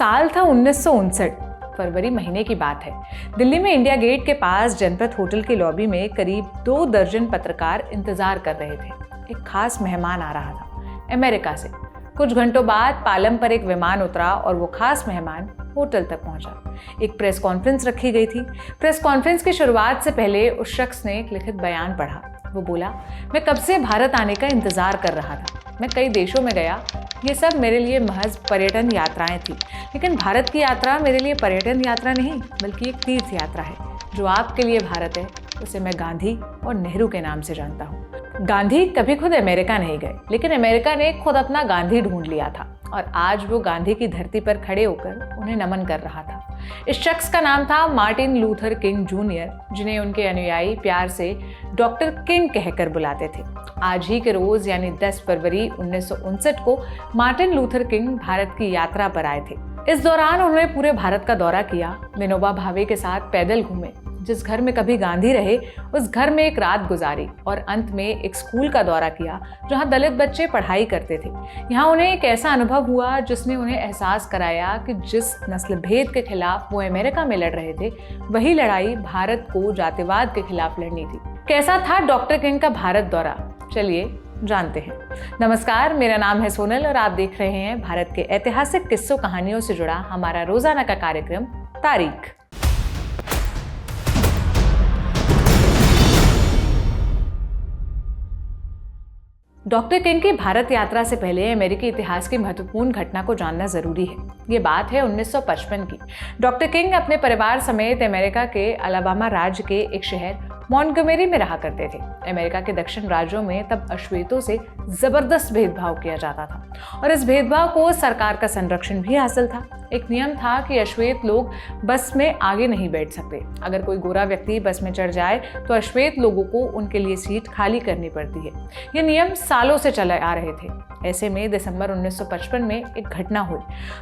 साल था 1959, फरवरी महीने की बात है। दिल्ली में इंडिया गेट के पास जनपथ होटल के लॉबी में करीब 2 दर्जन पत्रकार इंतजार कर रहे थे। एक खास मेहमान आ रहा था अमेरिका से। कुछ घंटों बाद पालम पर एक विमान उतरा और वो खास मेहमान होटल तक पहुंचा। एक प्रेस कॉन्फ्रेंस रखी गई थी। प्रेस कॉन्फ्रेंस की शुरुआत से पहले उस शख्स ने एक लिखित बयान पढ़ा। वो बोला, मैं कब से भारत आने का इंतजार कर रहा था। मैं कई देशों में गया, ये सब मेरे लिए महज पर्यटन यात्राएं थी, लेकिन भारत की यात्रा मेरे लिए पर्यटन यात्रा नहीं बल्कि एक तीर्थ यात्रा है। जो आपके लिए भारत है उसे मैं गांधी और नेहरू के नाम से जानता हूँ। गांधी कभी खुद अमेरिका नहीं गए, लेकिन अमेरिका ने खुद अपना गांधी ढूंढ लिया था और आज वो गांधी की धरती पर खड़े होकर उन्हें नमन कर रहा था। इस शख्स का नाम था मार्टिन लूथर किंग जूनियर, जिन्हें उनके अनुयायी प्यार से डॉक्टर किंग कहकर बुलाते थे। आज ही के रोज यानी 10 फरवरी 1959 को मार्टिन लूथर किंग भारत की यात्रा पर आए थे। इस दौरान उन्होंने पूरे भारत का दौरा किया, विनोबा भावे के साथ पैदल घूमे, जिस घर में कभी गांधी रहे उस घर में एक रात गुजारी और अंत में एक स्कूल का दौरा किया जहां दलित बच्चे पढ़ाई करते थे। यहाँ उन्हें एक ऐसा अनुभव हुआ जिसने उन्हें एहसास कराया कि जिस नस्ल भेद के खिलाफ वो अमेरिका में लड़ रहे थे, वही लड़ाई भारत को जातिवाद के खिलाफ लड़नी थी। कैसा था डॉक्टर किंग का भारत दौरा, चलिए जानते हैं। नमस्कार, मेरा नाम है सोनल और आप देख रहे हैं भारत के ऐतिहासिक किस्सों कहानियों से जुड़ा हमारा रोजाना का कार्यक्रम तारीख। डॉक्टर किंग की भारत यात्रा से पहले अमेरिकी इतिहास की महत्वपूर्ण घटना को जानना जरूरी है। ये बात है 1955 की। डॉक्टर किंग अपने परिवार समेत अमेरिका के अलाबामा राज्य के एक शहर मॉन्टगोमेरी में रहा करते थे। अमेरिका के दक्षिण राज्यों में तब अश्वेतों से जबरदस्त भेदभाव किया जाता था और इस भेदभाव को सरकार का संरक्षण भी हासिल था। एक नियम था कि अश्वेत लोग बस में आगे नहीं बैठ सकते। अगर कोई गोरा व्यक्ति बस में चढ़ जाए तो अश्वेत लोगों को उनके लिए सीट खाली करनी पड़ती है। ये नियम सालों से चले आ रहे थे। ऐसे में दिसंबर 1955 में एक घटना हुई।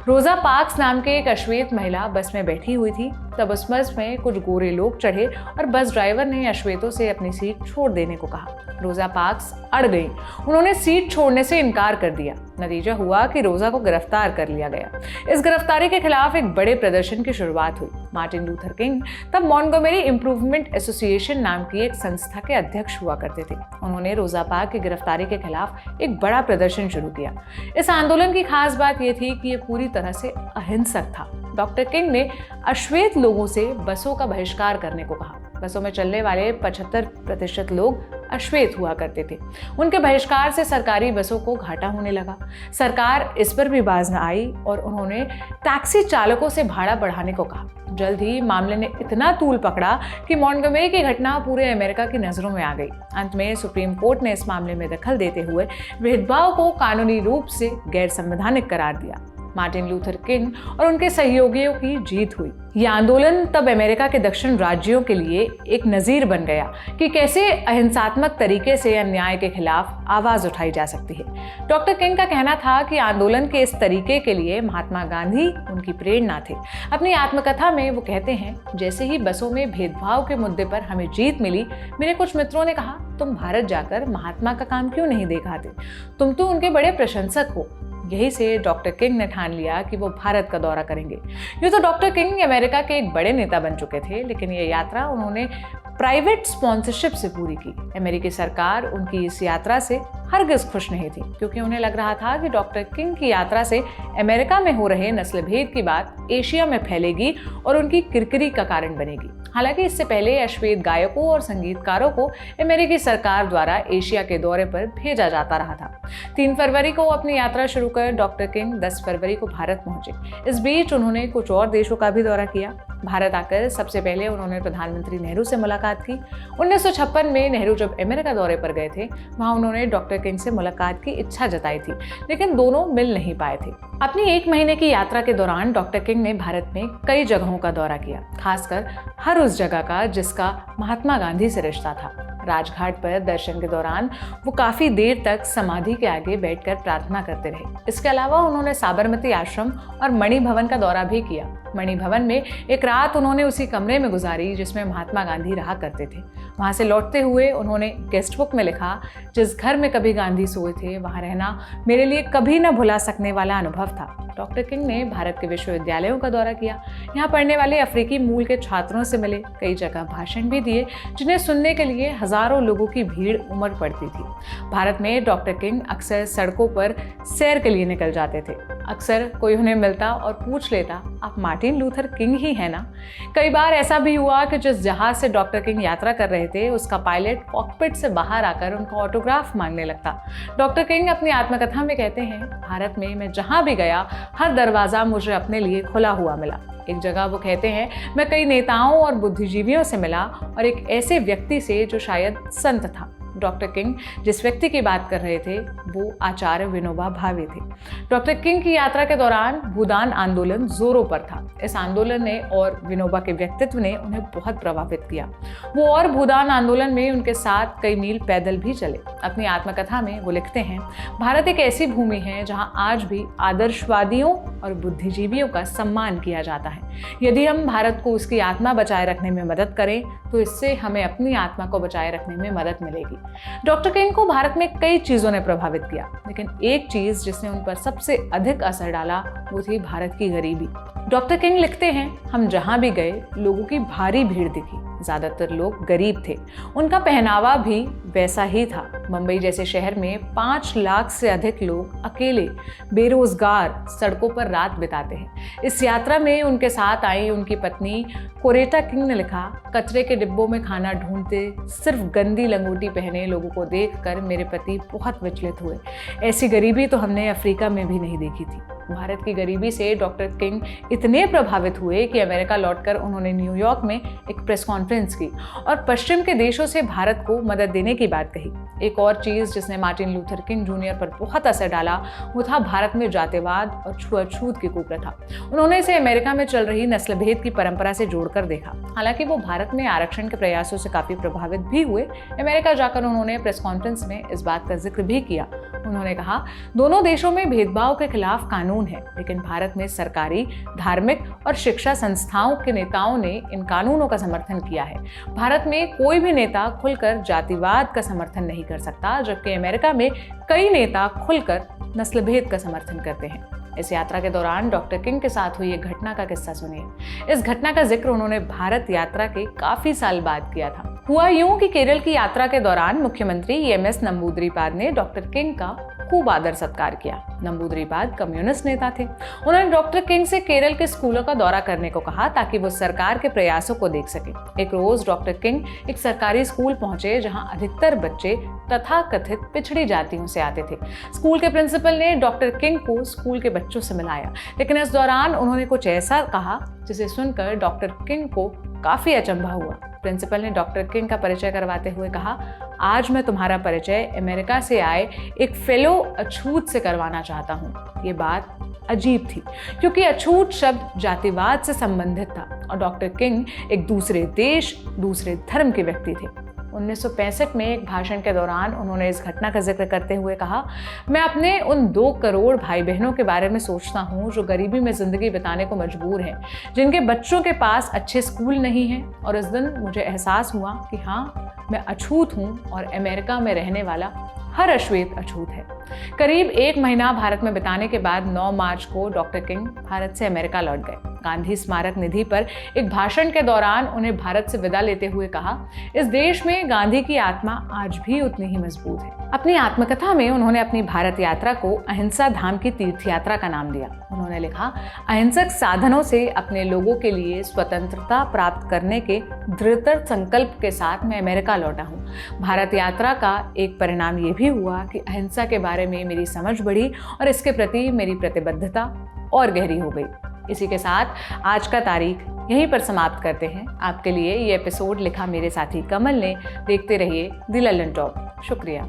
रोजा पार्क्स नाम के एक अश्वेत महिला बस में बैठी हुई थी। तब उस बस में कुछ गोरे लोग चढ़े और बस ड्राइवर ने अश्वेतों से अपनी सीट छोड़ देने को कहा। रोजा पार्क्स अड़ गई। उन्होंने सीट छोड़ने से इनकार कर दिया। नतीजा हुआ कि रोजा को गिरफ्तार कर लिया गया। इस गिरफ्तारी के खिलाफ एक बड़े प्रदर्शन की शुरुआत हुई। मार्टिन लूथर किंग तब मॉन्टगोमेरी इंप्रूवमेंट एसोसिएशन नाम की एक संस्था के अध्यक्ष हुआ करते थे। उन्होंने रोजा पार्क्स की गिरफ्तारी के खिलाफ एक बड़ा प्रदर्शन शुरू किया। इस आंदोलन की खास बात यह थी कि यह पूरी तरह से अहिंसक था। डॉक्टर किंग ने अश्वेत लोगों से बसों का बहिष्कार करने को कहा। बसों में चलने वाले 75% लोग अश्वेत हुआ करते थे। उनके बहिष्कार से सरकारी बसों को घाटा होने लगा। सरकार इस पर भी बाज न आई और उन्होंने टैक्सी चालकों से भाड़ा बढ़ाने को कहा। जल्द ही मामले ने इतना तूल पकड़ा कि मॉन्टगोमेरी की घटना पूरे अमेरिका की नजरों में आ गई। अंत में सुप्रीम कोर्ट ने इस मामले में दखल देते हुए भेदभाव को कानूनी रूप से गैर संवैधानिक करार दिया। मार्टिन लूथर किंग और उनके सहयोगियों की जीत हुई। यह आंदोलन तब अमेरिका के दक्षिण राज्यों के लिए एक नजीर बन गया कि कैसे अहिंसात्मक तरीके से अन्याय के खिलाफ आवाज उठाई जा सकती है। डॉक्टर किंग का कहना था कि आंदोलन के इस तरीके के लिए महात्मा गांधी उनकी प्रेरणा थे। अपनी आत्मकथा में वो कहते हैं, जैसे ही बसों में भेदभाव के मुद्दे पर हमें जीत मिली, मेरे कुछ मित्रों ने कहा, तुम भारत जाकर महात्मा का काम क्यों नहीं दिखाते? तुम तो उनके बड़े प्रशंसक हो। यही से डॉक्टर किंग ने ठान लिया कि वो भारत का दौरा करेंगे। यूँ तो डॉक्टर किंग अमेरिका के एक बड़े नेता बन चुके थे, लेकिन ये यात्रा उन्होंने प्राइवेट स्पॉन्सरशिप से पूरी की। अमेरिकी सरकार उनकी इस यात्रा से हरगिज खुश नहीं थी, क्योंकि उन्हें लग रहा था कि डॉक्टर किंग की यात्रा से अमेरिका में हो रहे नस्ल भेद की बात एशिया में फैलेगी और उनकी किरकिरी का कारण बनेगी। हालांकि इससे पहले अश्वेत गायकों और संगीतकारों को अमेरिकी सरकार द्वारा एशिया के दौरे पर भेजा जाता रहा था। 3 फरवरी को अपनी यात्रा शुरू कर डॉक्टर किंग 10 फरवरी को भारत पहुंचे। इस बीच उन्होंने कुछ और देशों का भी दौरा किया। भारत आकर सबसे पहले उन्होंने प्रधानमंत्री नेहरू से मुलाकात की। 1956 में नेहरू जब अमेरिका दौरे पर गए थे, वहां उन्होंने डॉक्टर किंग से मुलाकात की इच्छा जताई थी, लेकिन दोनों मिल नहीं पाए थे। अपनी 1 महीने की यात्रा के दौरान डॉक्टर किंग ने भारत में कई जगहों का दौरा किया, खासकर हर उस जगह का जिसका महात्मा गांधी से रिश्ता था। राजघाट पर दर्शन के दौरान वो काफ़ी देर तक समाधि के आगे बैठकर प्रार्थना करते रहे। इसके अलावा उन्होंने साबरमती आश्रम और मणि भवन का दौरा भी किया। मणि भवन में एक रात उन्होंने उसी कमरे में गुजारी जिसमें महात्मा गांधी रहा करते थे। वहाँ से लौटते हुए उन्होंने गेस्ट बुक में लिखा, जिस घर में कभी गांधी सोए थे वहाँ रहना मेरे लिए कभी न भुला सकने वाला अनुभव था। डॉक्टर किंग ने भारत के विश्वविद्यालयों का दौरा किया। यहाँ पढ़ने वाले अफ्रीकी मूल के छात्रों से मिले, कई जगह भाषण भी दिए जिन्हें सुनने के लिए हजारों लोगों की भीड़ उमड़ पड़ती थी। भारत में डॉक्टर किंग अक्सर सड़कों पर सैर के लिए निकल जाते थे। अक्सर कोई उन्हें मिलता और पूछ लेता, आप मार्टिन लूथर किंग ही हैं ना? कई बार ऐसा भी हुआ कि जिस जहाज से डॉक्टर किंग यात्रा कर रहे थे उसका पायलट कॉकपिट से बाहर आकर उनका ऑटोग्राफ मांगने लगता। डॉक्टर किंग अपनी आत्मकथा में कहते हैं, भारत में मैं जहां भी गया हर दरवाजा मुझे अपने लिए खुला हुआ मिला। एक जगह वो कहते हैं, मैं कई नेताओं और बुद्धिजीवियों से मिला और एक ऐसे व्यक्ति से जो शायद संत था। डॉक्टर किंग जिस व्यक्ति की बात कर रहे थे वो आचार्य विनोबा भावे थे। डॉक्टर किंग की यात्रा के दौरान भूदान आंदोलन जोरों पर था। इस आंदोलन ने और विनोबा के व्यक्तित्व ने उन्हें बहुत प्रभावित किया। वो और भूदान आंदोलन में उनके साथ कई मील पैदल भी चले। अपनी आत्मकथा में वो लिखते हैं, भारत एक ऐसी भूमि है जहाँ आज भी आदर्शवादियों और बुद्धिजीवियों का सम्मान किया जाता है। यदि हम भारत को उसकी आत्मा बचाए रखने में मदद करें तो इससे हमें अपनी आत्मा को बचाए रखने में मदद मिलेगी। डॉक्टर किंग को भारत में कई चीजों ने प्रभावित किया, लेकिन एक चीज जिसने उन पर सबसे अधिक असर डाला वो थी भारत की गरीबी। डॉक्टर किंग लिखते हैं, हम जहां भी गए लोगों की भारी भीड़ दिखी। ज्यादातर लोग गरीब थे। उनका पहनावा भी वैसा ही था। मुंबई जैसे शहर में 5 लाख से अधिक लोग अकेले बेरोजगार सड़कों पर रात बिताते हैं। इस यात्रा में उनके साथ आई उनकी पत्नी कोरेटा किंग ने लिखा, कचरे के डिब्बों में खाना ढूंढते सिर्फ गंदी लंगोटी पहने लोगों को देखकर मेरे पति बहुत विचलित हुए। ऐसी गरीबी तो हमने अफ्रीका में भी नहीं देखी थी। भारत की गरीबी से डॉक्टर किंग इतने प्रभावित हुए कि अमेरिका लौटकर उन्होंने न्यूयॉर्क में एक प्रेस कॉन्फ्रेंस की और पश्चिम के देशों से भारत को मदद देने की बात कही। एक और चीज जिसने मार्टिन लूथर किंग जूनियर पर बहुत असर डाला वो था भारत में जातिवाद और छुआछूत की कुप्रथा। उन्होंने इसे अमेरिका में चल रही नस्ल भेद की परंपरा से जोड़कर देखा। हालांकि वो भारत में आरक्षण के प्रयासों से काफी प्रभावित भी हुए। अमेरिका जाकर उन्होंने प्रेस कॉन्फ्रेंस में इस बात का जिक्र भी किया। उन्होंने कहा, दोनों देशों में भेदभाव के खिलाफ कानून है, लेकिन भारत में सरकारी, धार्मिक और शिक्षा संस्थाओं के नेताओं ने इन कानूनों का समर्थन किया है। भारत में कोई भी नेता खुलकर जातिवाद का समर्थन नहीं कर सकता, जबकि अमेरिका में कई नेता खुलकर नस्लभेद का समर्थन करते हैं। इस यात्रा के दौरान डॉक्टर किंग के साथ हुई एक घटना का किस्सा सुनिए। इस घटना का जिक्र उन्होंने भारत यात्रा के काफी साल बाद किया था। हुआ यूं कि केरल की यात्रा के दौरान मुख्यमंत्री एम.एस. नंबूदरीपाद ने डॉक्टर किंग का खूब आदर सत्कार किया। नंबूदरीपाद कम्युनिस्ट नेता थे। उन्होंने डॉक्टर किंग से केरल के स्कूलों का दौरा करने को कहा ताकि वो सरकार के प्रयासों को देख सके। एक रोज डॉक्टर किंग एक सरकारी स्कूल पहुंचे जहां अधिकतर बच्चे तथाकथित पिछड़ी जातियों से आते थे। स्कूल के प्रिंसिपल ने डॉक्टर किंग को स्कूल के बच्चों से मिलाया, लेकिन इस दौरान उन्होंने कुछ ऐसा कहा जिसे सुनकर डॉक्टर किंग को काफी अचंभा हुआ। प्रिंसिपल ने डॉक्टर किंग का परिचय करवाते हुए कहा, आज मैं तुम्हारा परिचय अमेरिका से आए एक फेलो अछूत से करवाना चाहता हूँ। ये बात अजीब थी क्योंकि अछूत शब्द जातिवाद से संबंधित था और डॉक्टर किंग एक दूसरे देश, दूसरे धर्म के व्यक्ति थे। 1965 में एक भाषण के दौरान उन्होंने इस घटना का जिक्र करते हुए कहा, मैं अपने उन 2 करोड़ भाई बहनों के बारे में सोचता हूँ जो गरीबी में जिंदगी बिताने को मजबूर हैं, जिनके बच्चों के पास अच्छे स्कूल नहीं हैं। और इस दिन मुझे एहसास हुआ कि हाँ, मैं अछूत हूँ और अमेरिका में रहने वाला हर अश्वेत अछूत है। करीब 1 महीना भारत में बिताने के बाद 9 मार्च को डॉक्टर किंग भारत से अमेरिका लौट गए। गांधी स्मारक निधि पर एक भाषण के दौरान उन्हें भारत से विदा लेते हुए कहा, इस देश में गांधी की आत्मा आज भी उतनी ही मजबूत है। अपनी आत्मकथा में उन्होंने अपनी भारत यात्रा को अहिंसा धाम की तीर्थ यात्रा का नाम दिया। उन्होंने लिखा, अहिंसक साधनों से अपने लोगों के लिए स्वतंत्रता प्राप्त करने के दृढ़ संकल्प के साथ मैं अमेरिका लौटा हूँ। भारत यात्रा का एक परिणाम ये भी हुआ कि अहिंसा के बारे में मेरी समझ बढ़ी और इसके प्रति मेरी प्रतिबद्धता और गहरी हो गई। इसी के साथ आज का तारीख यहीं पर समाप्त करते हैं। आपके लिए ये एपिसोड लिखा मेरे साथी कमल ने। देखते रहिए द लल्लन टॉक। शुक्रिया।